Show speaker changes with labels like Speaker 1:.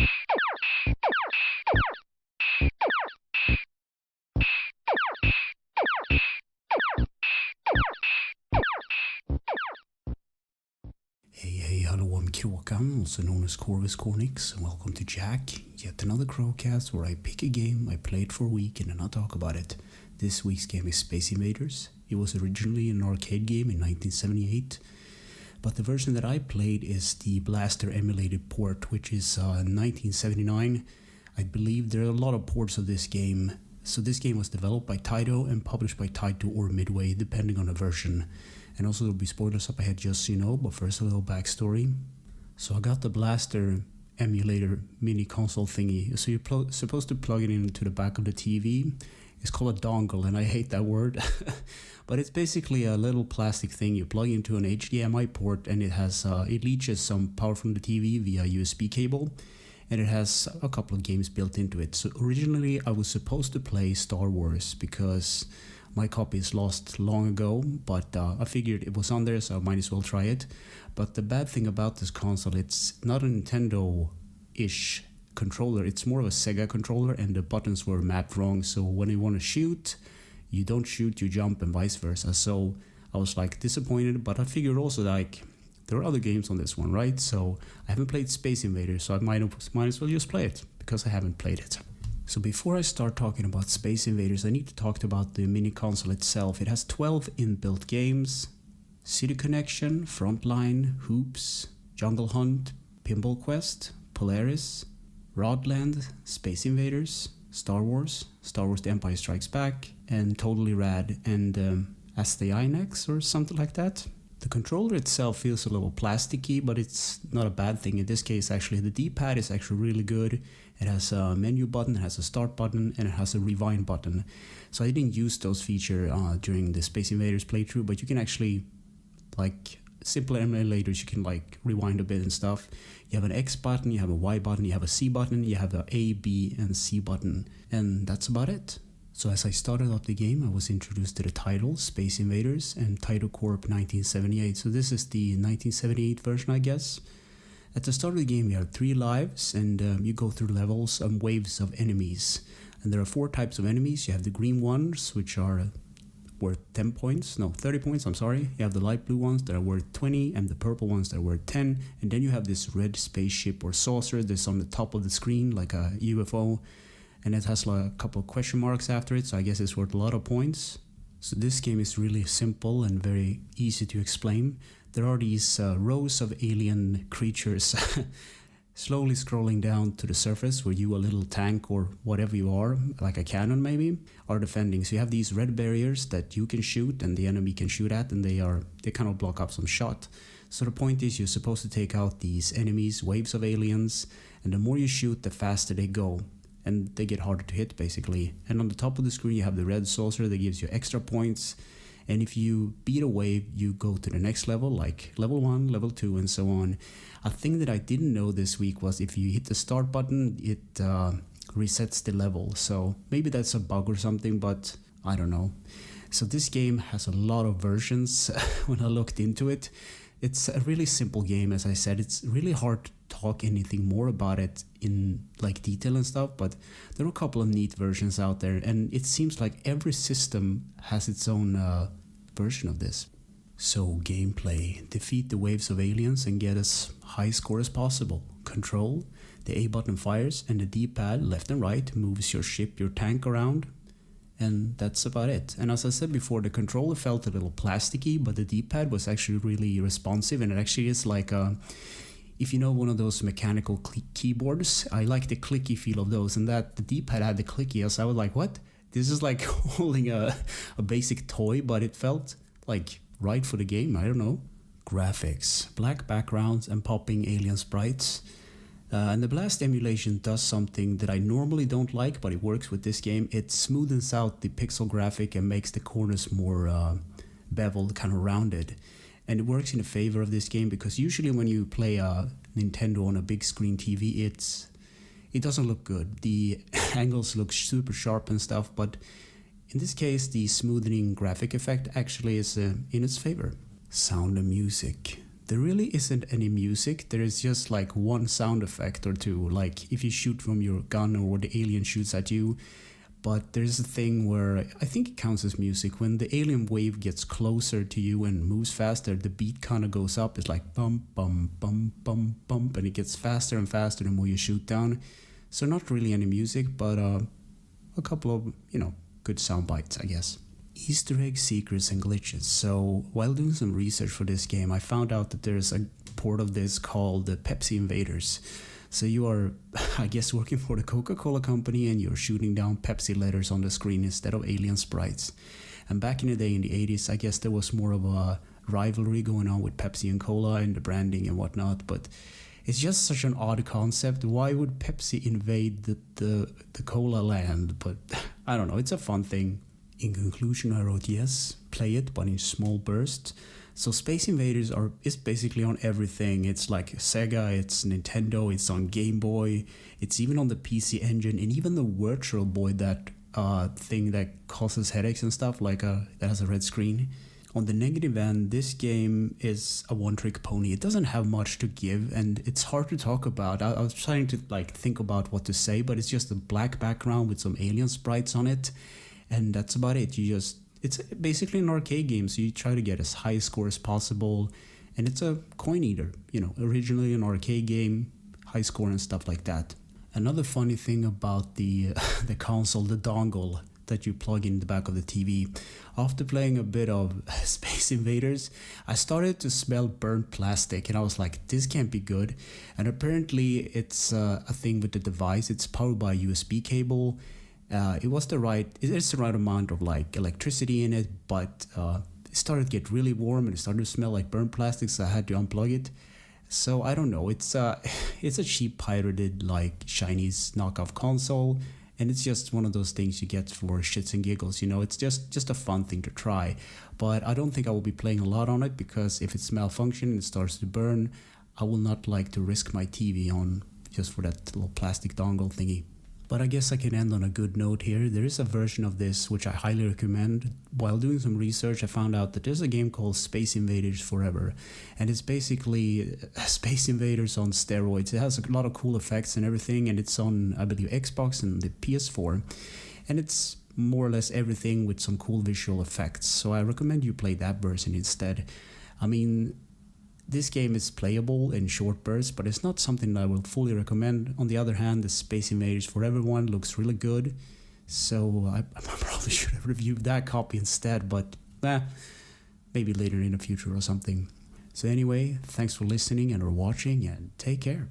Speaker 1: Hey, hello, I'm Kråkan, also known as Corvus Cornix, and welcome to Yacc, yet another Crowcast where I pick a game, I play it for a week, and then I talk about it. This week's game is Space Invaders. It was originally an arcade game in 1978, but the version that I played is the Blaster emulated port, which is 1979. I believe there are a lot of ports of this game. So this game was developed by Taito and published by Taito or Midway, depending on the version. And also there'll be spoilers up ahead, just so you know, but first a little backstory. So I got the Blaster emulator mini console thingy. So you're supposed to plug it into the back of the TV. It's called a dongle, and I hate that word. But it's basically a little plastic thing you plug into an HDMI port, and it has it leaches some power from the TV via USB cable. And it has a couple of games built into it. So originally I was supposed to play Star Wars because my copy is lost long ago, but I figured it was on there, so I might as well try it. But the bad thing about this console, it's not a Nintendo-ish controller, it's more of a Sega controller, and the buttons were mapped wrong. So when you want to shoot, you don't shoot, you jump, and vice versa. So I was like disappointed, but I figured also like there are other games on this one, right? So I haven't played Space Invader, so I might as well just play it, because I haven't played it. So before I start talking about Space Invaders, I need to talk about the mini console itself. It has 12 inbuilt games: City Connection, Frontline, Hoops, Jungle Hunt, Pinball Quest, Polaris, Rodland, Space Invaders, Star Wars The Empire Strikes Back, and Totally Rad, and As the Inex or something like that. The controller itself feels a little plasticky, but it's not a bad thing. In this case, actually, the D-pad is actually really good. It has a menu button, it has a start button, and it has a rewind button. So I didn't use those features during the Space Invaders playthrough, but you can actually, like simple emulators, you can like rewind a bit and stuff. You have an X button, you have a Y button, you have a C button, you have a A, B, and C button, and that's about it. So as I started up the game, I was introduced to the title, Space Invaders, and Taito Corp 1978. So this is the 1978 version, I guess. At the start of the game, you have 3 lives, and you go through levels and waves of enemies. And there are 4 types of enemies. You have the green ones, which are worth 30 points, I'm sorry. You have the light blue ones that are worth 20, and the purple ones that are worth 10. And then you have this red spaceship or saucer that's on the top of the screen, like a UFO. And it has like a couple of question marks after it, so I guess it's worth a lot of points. So this game is really simple and very easy to explain. There are these rows of alien creatures slowly scrolling down to the surface, where you, a little tank or whatever you are, like a cannon maybe, are defending. So you have these red barriers that you can shoot and the enemy can shoot at, and they kind of block up some shot. So the point is, you're supposed to take out these enemies, waves of aliens, and the more you shoot, the faster they go. And they get harder to hit, basically. And on the top of the screen, you have the red saucer that gives you extra points. And if you beat a wave, you go to the next level, like level 1, level 2, and so on. A thing that I didn't know this week was if you hit the start button, it resets the level. So maybe that's a bug or something, but I don't know. So this game has a lot of versions when I looked into it. It's a really simple game, as I said. It's really hard to talk anything more about it in like detail and stuff, but there are a couple of neat versions out there, and it seems like every system has its own version of this. So gameplay: defeat the waves of aliens and get as high score as possible. Control: the A button fires, and the D-pad left and right moves your ship, your tank around. And that's about it. And as I said before, the controller felt a little plasticky, but the D-pad was actually really responsive, and it actually is like if you know one of those mechanical keyboards, I like the clicky feel of those, and that the D-pad had the clicky, so I was like, what? This is like holding a basic toy, but it felt like right for the game, I don't know. Graphics: black backgrounds and popping alien sprites. And the Blast emulation does something that I normally don't like, but it works with this game. It smoothens out the pixel graphic and makes the corners more beveled, kind of rounded. And it works in the favor of this game, because usually when you play a Nintendo on a big screen TV, it doesn't look good. The angles look super sharp and stuff, but in this case, the smoothing graphic effect actually is in its favor. Sound and music. there really isn't any music. There is just like one sound effect or two, like if you shoot from your gun or the alien shoots at you. But there's a thing where I think it counts as music. When the alien wave gets closer to you and moves faster, the beat kind of goes up. It's like bump, bump, bump, bump, bump, and it gets faster and faster the more you shoot down. So not really any music, but a couple of, good sound bites, I guess. Easter egg, secrets, and glitches. So while doing some research for this game, I found out that there's a port of this called the Pepsi Invaders. So you are, I guess, working for the Coca-Cola company and you're shooting down Pepsi letters on the screen instead of alien sprites. And back in the day in the 80s, I guess there was more of a rivalry going on with Pepsi and Cola and the branding and whatnot, but it's just such an odd concept. Why would Pepsi invade the Cola land? But I don't know, it's a fun thing. In conclusion, I wrote yes, play it, but in small bursts. So Space Invaders is basically on everything. It's like Sega, it's Nintendo, it's on Game Boy, it's even on the PC Engine, and even the Virtual Boy, that thing that causes headaches and stuff, like that has a red screen. On the negative end, this game is a one-trick pony. It doesn't have much to give, and it's hard to talk about. I was trying to think about what to say, but it's just a black background with some alien sprites on it, and that's about it. It's basically an arcade game, so you try to get as high a score as possible, and it's a coin eater. Originally an arcade game, high score and stuff like that. Another funny thing about the console, the dongle that you plug in the back of the TV. After playing a bit of Space Invaders, I started to smell burnt plastic, and I was like, this can't be good. And apparently it's a thing with the device. It's powered by a USB cable. It's the right amount of electricity in it, but it started to get really warm and it started to smell like burnt plastic, so I had to unplug it. So I don't know, it's a cheap pirated Chinese knockoff console, and it's just one of those things you get for shits and giggles. It's just a fun thing to try, but I don't think I will be playing a lot on it, because if it's malfunctioning and it starts to burn, I will not like to risk my TV on just for that little plastic dongle thingy. But I guess I can end on a good note here. There is a version of this which I highly recommend. While doing some research, I found out that there's a game called Space Invaders Forever. And it's basically Space Invaders on steroids. It has a lot of cool effects and everything, and it's on, I believe, Xbox and the PS4. And it's more or less everything with some cool visual effects. So I recommend you play that version instead. I mean, this game is playable in short bursts, but it's not something that I will fully recommend. On the other hand, the Space Invaders Forever one looks really good, so I probably should have reviewed that copy instead, but maybe later in the future or something. So anyway, thanks for listening and or watching, and take care.